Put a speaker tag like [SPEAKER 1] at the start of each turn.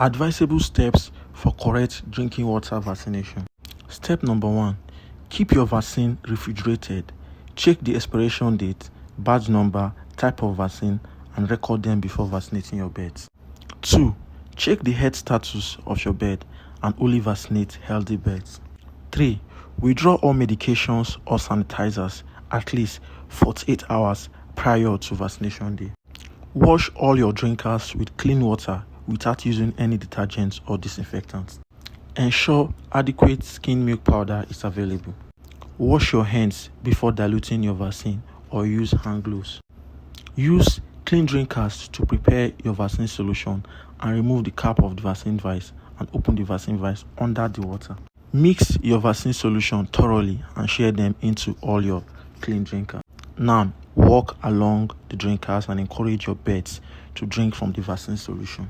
[SPEAKER 1] Advisable steps for correct drinking water vaccination. Step number 1. Keep your vaccine refrigerated. Check the expiration date, batch number, type of vaccine, and record them before vaccinating your birds. 2. Check the health status of your bird and only vaccinate healthy birds. 3. Withdraw all medications or sanitizers at least 48 hours prior to vaccination day. Wash all your drinkers with clean water without using any detergents or disinfectants. Ensure adequate skim milk powder is available. Wash your hands before diluting your vaccine or use hand gloves. Use clean drinkers to prepare your vaccine solution and remove the cap of the vaccine vials and open the vaccine vials under the water. Mix your vaccine solution thoroughly and share them into all your clean drinkers. Now, walk along the drinkers and encourage your pets to drink from the vaccine solution.